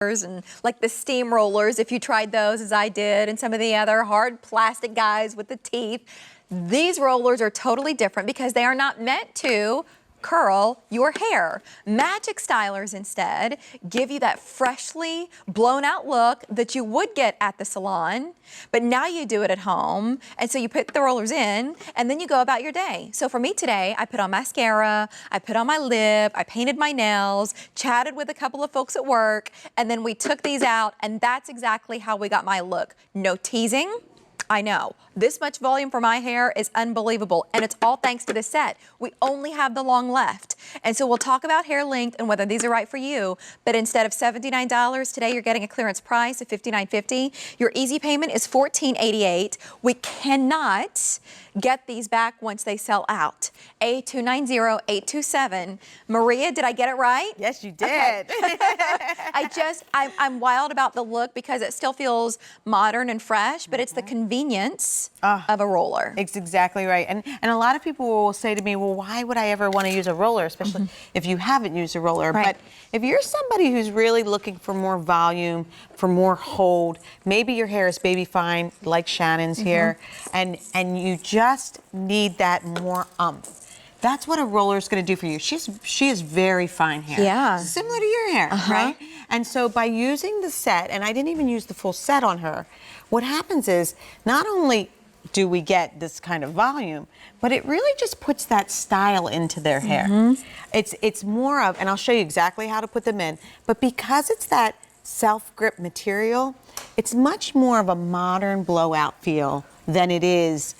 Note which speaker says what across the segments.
Speaker 1: and like the steam rollers, if you tried those as I did, and some of the other hard plastic guys with the teeth. These rollers are totally different because they are not meant to curl your hair. MagicStylers instead give you that freshly blown out look that you would get at the salon, but now you do it at home. And so you put the rollers in and then you go about your day. So for me today, I put on mascara, I put on my lip, I painted my nails, chatted with a couple of folks at work, and then we took these out, and that's exactly how we got my look. No teasing. I know. This much volume for my hair is unbelievable, and it's all thanks to this set. We only have the long left. And so we'll talk about hair length and whether these are right for you, but instead of $79, today you're getting a clearance price of $59.50. Your easy payment is $14.88. We cannot get these back once they sell out. A290827. Maria, did I get it right?
Speaker 2: Yes, you did.
Speaker 1: Okay. I'm wild about the look because it still feels modern and fresh, but it's the convenience of a roller.
Speaker 2: It's exactly right. And a lot of people will say to me, well, why would I ever want to use a roller, especially if you haven't used a roller?
Speaker 1: Right.
Speaker 2: But if you're somebody who's really looking for more volume, for more hold, maybe your hair is baby fine, like Shannon's here, and you just need that more umph. That's what a roller is going to do for you. She has very fine hair.
Speaker 1: Yeah.
Speaker 2: Similar to your hair, right? And so by using the set, and I didn't even use the full set on her, what happens is not only do we get this kind of volume, but it really just puts that style into their hair. It's more of, and I'll show you exactly how to put them in, but because it's that self-grip material, it's much more of a modern blowout feel than it is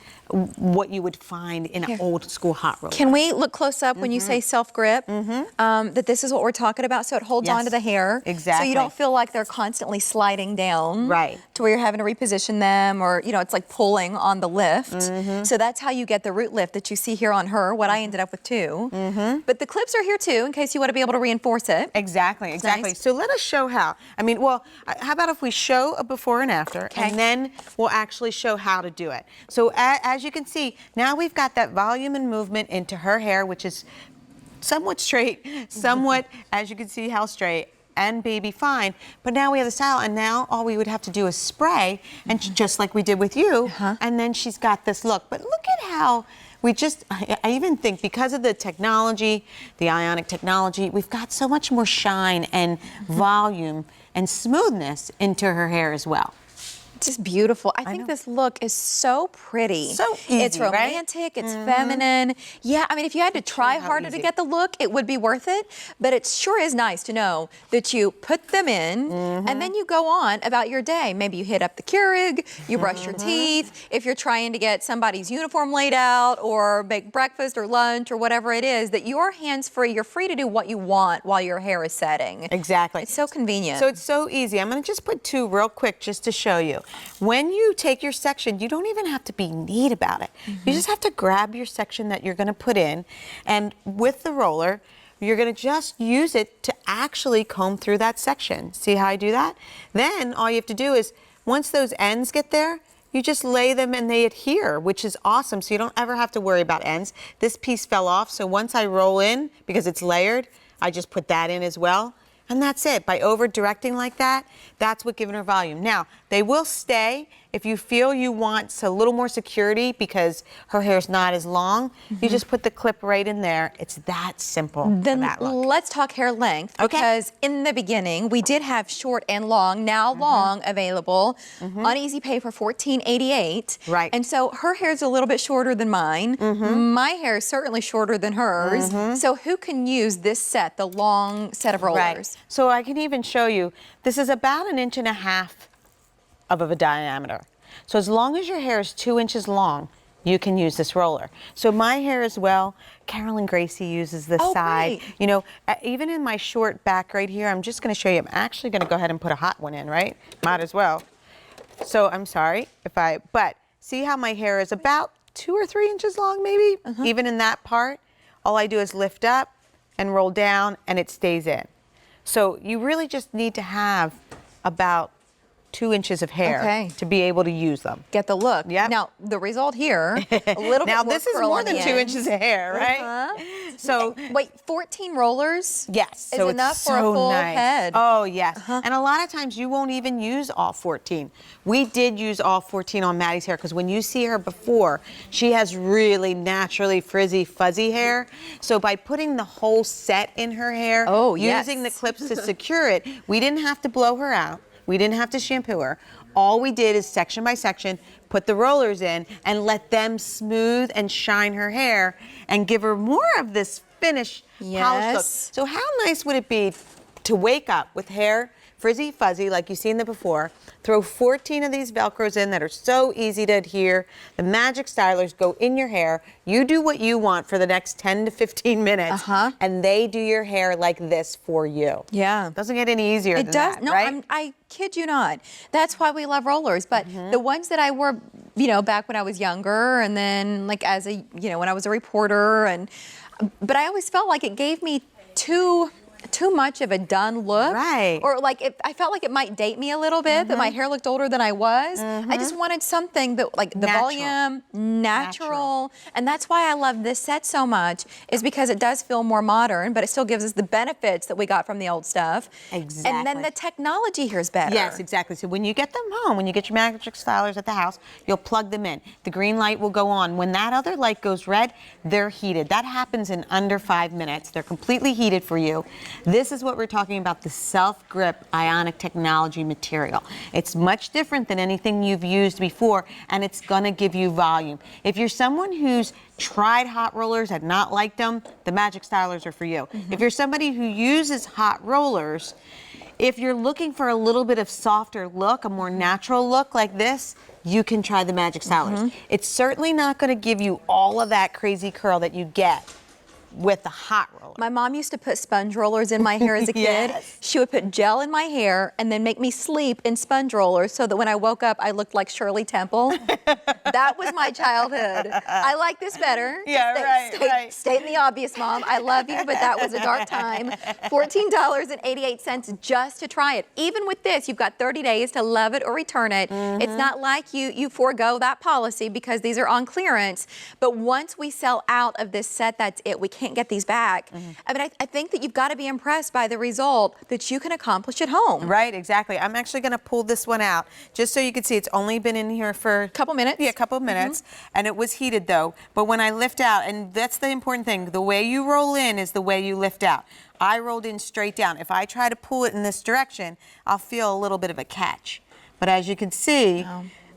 Speaker 2: what you would find in an old school hot roller.
Speaker 1: Can we look close up when you say self-grip? That this is what we're talking about, so it holds onto the hair.
Speaker 2: Exactly.
Speaker 1: So you don't feel like they're constantly sliding down.
Speaker 2: Right.
Speaker 1: To where you're having to reposition them, or it's like pulling on the lift. So that's how you get the root lift that you see here on her, what I ended up with too. But the clips are here too, in case you want to be able to reinforce it.
Speaker 2: Exactly. Nice. So let us show how. I mean, well, how about if we show a before and after, and then we'll actually show how to do it. So as you can see, now we've got that volume and movement into her hair, which is somewhat straight, somewhat, as you can see how straight, and baby fine. But now we have the style, and now all we would have to do is spray, and just like we did with you, and then she's got this look. But look at how we just, I even think because of the technology, the ionic technology, we've got so much more shine and volume and smoothness into her hair as well.
Speaker 1: Just beautiful. I think this look is so pretty.
Speaker 2: So easy,
Speaker 1: it's romantic, it's feminine. Yeah, I mean, if you had to try harder to get the look, it would be worth it. But it sure is nice to know that you put them in and then you go on about your day. Maybe you hit up the Keurig, you brush your teeth. If you're trying to get somebody's uniform laid out or make breakfast or lunch or whatever it is, that you're hands-free. You're free to do what you want while your hair is setting.
Speaker 2: Exactly.
Speaker 1: It's so convenient.
Speaker 2: So it's so easy. I'm going to just put two real quick just to show you. When you take your section, you don't even have to be neat about it. You just have to grab your section that you're going to put in, and with the roller, you're going to just use it to actually comb through that section. See how I do that? Then all you have to do is, once those ends get there, you just lay them and they adhere, which is awesome, so you don't ever have to worry about ends. This piece fell off, so once I roll in, because it's layered, I just put that in as well. And that's it. By over-directing like that, that's what giving her volume. Now, they will stay if you feel you want a little more security because her hair's not as long. You just put the clip right in there. It's that simple.
Speaker 1: Then let's talk hair length, because in the beginning, we did have short and long, now long available on Easy Pay for $14.88.
Speaker 2: Right.
Speaker 1: And so her hair's a little bit shorter than mine. My hair is certainly shorter than hers. So who can use this set, the long set of rollers?
Speaker 2: Right. So I can even show you, this is about 1.5 inches of a diameter. So as long as your hair is 2 inches long, you can use this roller. So my hair as well, Carolyn Gracie uses this side.
Speaker 1: Great.
Speaker 2: You know, even in my short back right here, I'm just going to show you, I'm actually going to go ahead and put a hot one in, right? Might as well. So I'm sorry but see how my hair is about 2 or 3 inches long maybe? Even in that part, all I do is lift up and roll down and it stays in. So you really just need to have about 2 inches of hair to be able to use them.
Speaker 1: Get the look.
Speaker 2: Yep.
Speaker 1: Now, the result here, a little
Speaker 2: now
Speaker 1: bit more
Speaker 2: this is
Speaker 1: curl
Speaker 2: more
Speaker 1: on
Speaker 2: than
Speaker 1: the
Speaker 2: 2
Speaker 1: end.
Speaker 2: inches of hair, right? So
Speaker 1: wait, 14 rollers?
Speaker 2: yes,
Speaker 1: is
Speaker 2: so
Speaker 1: enough
Speaker 2: it's
Speaker 1: for a
Speaker 2: so
Speaker 1: full
Speaker 2: nice.
Speaker 1: head.
Speaker 2: Oh yes, and a lot of times you won't even use all 14. We did use all 14 on Maddie's hair because when you see her before, she has really naturally frizzy, fuzzy hair. So by putting the whole set in her hair, using the clips to secure it, we didn't have to blow her out. We didn't have to shampoo her. All we did is section by section, put the rollers in and let them smooth and shine her hair and give her more of this finished polished look. So how nice would it be to wake up with hair frizzy fuzzy like you've seen them before, throw 14 of these Velcros in that are so easy to adhere. The Magic Stylers go in your hair. You do what you want for the next 10 to 15 minutes and they do your hair like this for you.
Speaker 1: Yeah.
Speaker 2: It doesn't get any easier than that,
Speaker 1: No,
Speaker 2: right?
Speaker 1: I kid you not. That's why we love rollers. But the ones that I wore, you know, back when I was younger and then like as a, you know, when I was a reporter but I always felt like it gave me too much of a done look.
Speaker 2: Right.
Speaker 1: Or like I felt like it might date me a little bit, that my hair looked older than I was. I just wanted something that like the volume, natural. And that's why I love this set so much, is because it does feel more modern, but it still gives us the benefits that we got from the old stuff.
Speaker 2: Exactly.
Speaker 1: And then the technology here is better.
Speaker 2: Yes, exactly. So when you get them home, when you get your Magic Stylers at the house, you'll plug them in. The green light will go on. When that other light goes red, they're heated. That happens in under 5 minutes. They're completely heated for you. This is what we're talking about, the self-grip ionic technology material. It's much different than anything you've used before, and it's gonna give you volume. If you're someone who's tried hot rollers and not liked them, the Magic Stylers are for you. If you're somebody who uses hot rollers, if you're looking for a little bit of softer look, a more natural look like this, you can try the Magic Stylers. It's certainly not gonna give you all of that crazy curl that you get with the hot roller.
Speaker 1: My mom used to put sponge rollers in my hair as a kid. She would put gel in my hair and then make me sleep in sponge rollers so that when I woke up, I looked like Shirley Temple. That was my childhood. I like this better. State the obvious, Mom. I love you, but that was a dark time. $14.88 just to try it. Even with this, you've got 30 days to love it or return it. It's not like you forego that policy because these are on clearance. But once we sell out of this set, that's it. We can't get these back. I mean, I think that you've got to be impressed by the result that you can accomplish at home.
Speaker 2: Right, exactly. I'm actually going to pull this one out just so you can see it's only been in here for
Speaker 1: a couple minutes.
Speaker 2: Yeah, a couple of minutes. And it was heated though. But when I lift out, and that's the important thing, the way you roll in is the way you lift out. I rolled in straight down. If I try to pull it in this direction, I'll feel a little bit of a catch. But as you can see,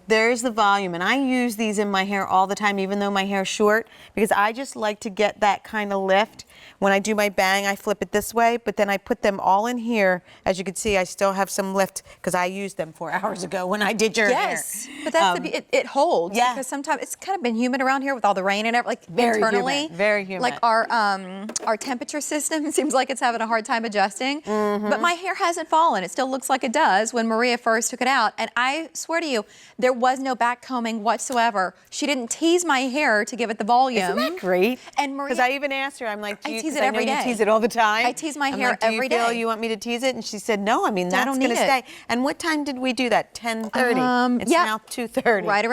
Speaker 2: there's the volume, and I use these in my hair all the time, even though my hair's short, because I just like to get that kind of lift. When I do my bang, I flip it this way, but then I put them all in here. As you can see, I still have some lift because I used them 4 hours ago when I did your hair.
Speaker 1: Yes, but that's it holds.
Speaker 2: Yeah.
Speaker 1: Because sometimes it's kind of been humid around here with all the rain and everything. Like
Speaker 2: Very
Speaker 1: internally,
Speaker 2: humid. Very humid.
Speaker 1: Like our temperature system seems like it's having a hard time adjusting. But my hair hasn't fallen. It still looks like it does when Maria first took it out. And I swear to you, there was no back combing whatsoever. She didn't tease my hair to give it the volume.
Speaker 2: Isn't that great?
Speaker 1: And Maria,
Speaker 2: because I even asked her, I'm like,
Speaker 1: I tease it every day.
Speaker 2: You tease it all the time.
Speaker 1: I tease my
Speaker 2: I'm
Speaker 1: hair
Speaker 2: like, do
Speaker 1: every
Speaker 2: you feel
Speaker 1: day.
Speaker 2: You want me to tease it? And she said, no. I mean, that's
Speaker 1: don't
Speaker 2: going to
Speaker 1: need it.
Speaker 2: stay. And what time did we do that? 10:30. It's now 2:30.
Speaker 1: Right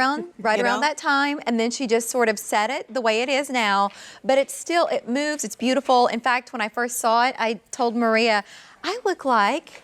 Speaker 1: around that time, and then she just sort of set it the way it is now. But it's still, it moves. It's beautiful. In fact, when I first saw it, I told Maria, I look like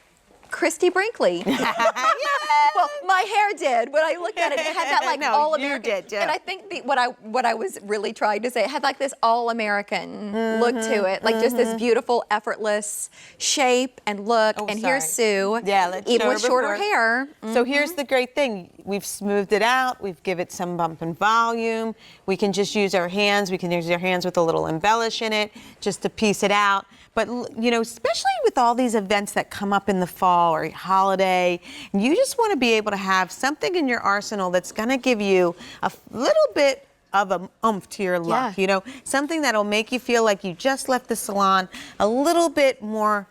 Speaker 1: Christy Brinkley. Well, my hair did. When I looked at it, it had that like all American.
Speaker 2: You did, yeah.
Speaker 1: And I think what I was really trying to say, it had like this all American look to it, like just this beautiful, effortless shape and look. And here's Sue, even with shorter hair.
Speaker 2: So here's the great thing: we've smoothed it out. We've given it some bump and volume. We can just use our hands. We can use our hands with a little embellish in it, just to piece it out. But you know, especially with all these events that come up in the fall or holiday, you just want to be able to have something in your arsenal that's going to give you a little bit of a oomph to your look. You know, something that'll make you feel like you just left the salon a little bit more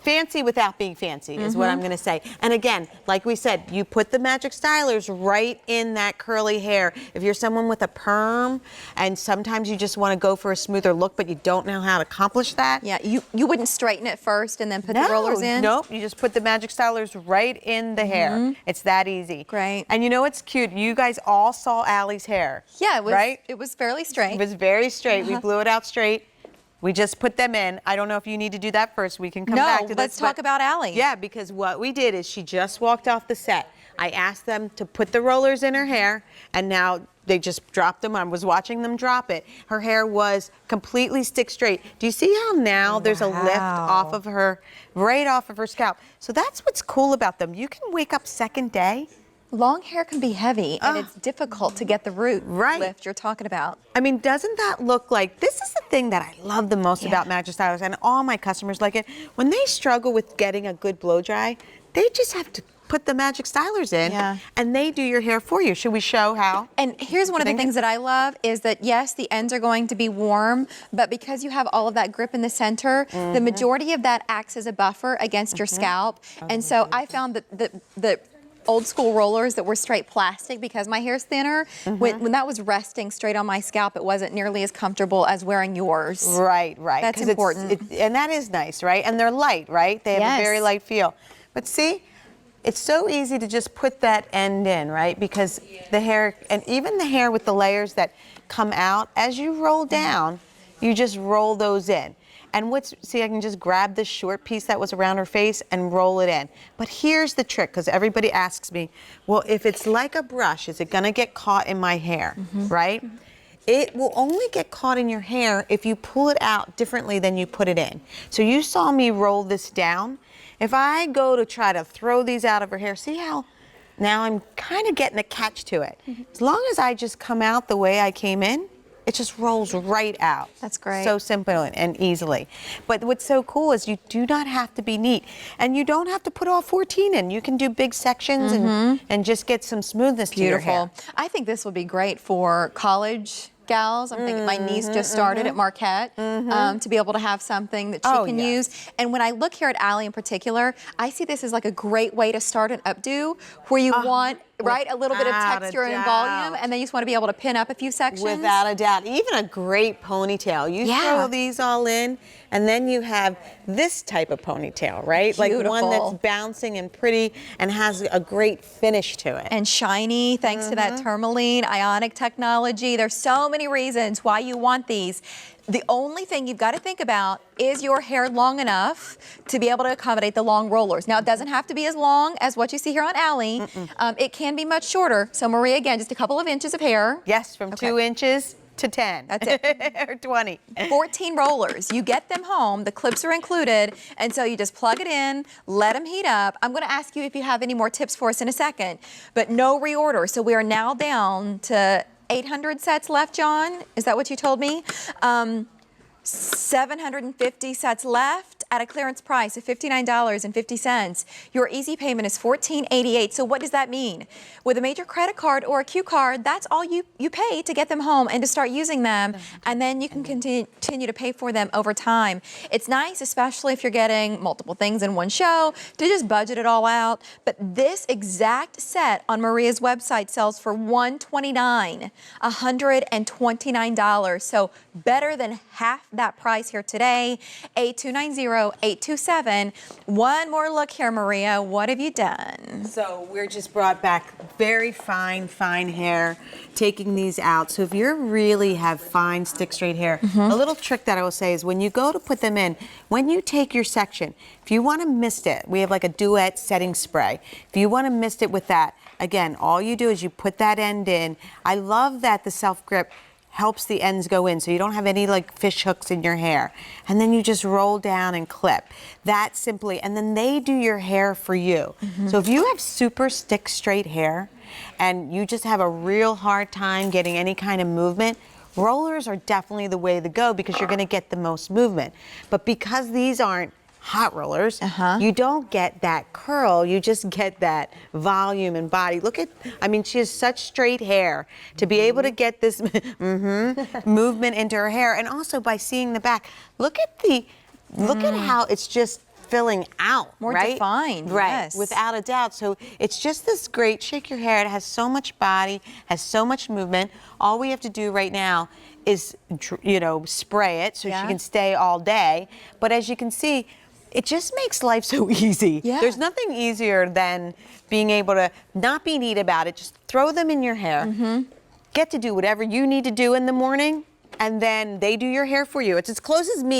Speaker 2: fancy without being fancy is what I'm going to say. And again, like we said, you put the Magic Stylers right in that curly hair. If you're someone with a perm and sometimes you just want to go for a smoother look, but you don't know how to accomplish that.
Speaker 1: Yeah, you wouldn't straighten it first and then put the rollers in?
Speaker 2: Nope, you just put the Magic Stylers right in the hair. It's that easy.
Speaker 1: Great.
Speaker 2: And you know what's cute? You guys all saw Allie's hair.
Speaker 1: Yeah, it was,
Speaker 2: right?
Speaker 1: it was fairly straight.
Speaker 2: It was very straight. We blew it out straight. We just put them in. I don't know if you need to do that first. We can come back to this.
Speaker 1: No, let's talk about Allie.
Speaker 2: Yeah, because what we did is she just walked off the set. I asked them to put the rollers in her hair, and now they just dropped them. I was watching them drop it. Her hair was completely stick straight. Do you see how now there's a lift off of her, right off of her scalp? So that's what's cool about them. You can wake up second day.
Speaker 1: Long hair can be heavy, and it's difficult to get the root
Speaker 2: Right.
Speaker 1: lift you're talking about.
Speaker 2: I mean, doesn't that look like, this is the thing that I love the most about Magic Stylers, and all my customers like it. When they struggle with getting a good blow dry, they just have to put the Magic Stylers in, and they do your hair for you. Should we show how?
Speaker 1: And here's one of the things that I love is that, yes, the ends are going to be warm, but because you have all of that grip in the center, the majority of that acts as a buffer against your scalp. And so I found that the old school rollers that were straight plastic, because my hair's thinner, when that was resting straight on my scalp, it wasn't nearly as comfortable as wearing yours.
Speaker 2: Right, right.
Speaker 1: That's important.
Speaker 2: And that is nice, right? And they're light, right? They have a very light feel. But see, it's so easy to just put that end in, right? Because the hair, and even the hair with the layers that come out, as you roll down, you just roll those in. And see, I can just grab this short piece that was around her face and roll it in. But here's the trick, because everybody asks me, well, if it's like a brush, is it gonna get caught in my hair, right? It will only get caught in your hair if you pull it out differently than you put it in. So you saw me roll this down. If I go to try to throw these out of her hair, see how now I'm kind of getting a catch to it. As long as I just come out the way I came in, it just rolls right out.
Speaker 1: That's great.
Speaker 2: So simple and easily. But what's so cool is you do not have to be neat. And you don't have to put all 14 in. You can do big sections and just get some smoothness to your hair.
Speaker 1: Beautiful. I think this would be great for college gals. I'm thinking my niece just started at Marquette to be able to have something that she can use. And when I look here at Allie in particular, I see this as like a great way to start an updo where you want a little bit of texture and volume, and then you just want to be able to pin up a few sections.
Speaker 2: Without a doubt. Even a great ponytail. You throw these all in, and then you have this type of ponytail, right?
Speaker 1: Beautiful.
Speaker 2: Like one that's bouncing and pretty and has a great finish to it.
Speaker 1: And shiny, thanks to that tourmaline ionic technology. There's so many reasons why you want these. The only thing you've got to think about is your hair long enough to be able to accommodate the long rollers. Now, it doesn't have to be as long as what you see here on Allie. It can be much shorter. So, Maria, again, just a couple of inches of hair.
Speaker 2: Yes, from 2 inches to 10.
Speaker 1: That's it.
Speaker 2: Or 20.
Speaker 1: 14 rollers. You get them home. The clips are included. And so you just plug it in, let them heat up. I'm going to ask you if you have any more tips for us in a second, but no reorder. So we are now down to 800 sets left, John. Is that what you told me? 750 sets left at a clearance price of $59.50. Your easy payment is $14.88. So what does that mean? With a major credit card or a Q card, that's all you pay to get them home and to start using them. And then you can continue to pay for them over time. It's nice, especially if you're getting multiple things in one show, to just budget it all out. But this exact set on Maria's website sells for $129. So better than half that price here today. 8290-827. One more look here, Maria. What have you done?
Speaker 2: So we're just brought back very fine hair, taking these out. So if you really have fine, stick straight hair, a little trick that I will say is when you go to put them in, when you take your section, if you want to mist it, we have like a duet setting spray. If you want to mist it with that, again, all you do is you put that end in. I love that the self-grip helps the ends go in so you don't have any like fish hooks in your hair. And then you just roll down and clip. That simply, and then they do your hair for you. So if you have super stick straight hair and you just have a real hard time getting any kind of movement, rollers are definitely the way to go because you're gonna get the most movement. But because these aren't hot rollers, you don't get that curl, you just get that volume and body. Look at, I mean, she has such straight hair. To be able to get this movement into her hair, and also by seeing the back, look at how it's just filling out,
Speaker 1: More
Speaker 2: right?
Speaker 1: defined,
Speaker 2: Right,
Speaker 1: yes.
Speaker 2: without a doubt. So it's just this great, shake your hair. It has so much body, has so much movement. All we have to do right now is, you know, spray it so she can stay all day. But as you can see, it just makes life so easy.
Speaker 1: Yeah.
Speaker 2: There's nothing easier than being able to not be neat about it. Just throw them in your hair. Get to do whatever you need to do in the morning, and then they do your hair for you. It's as close as me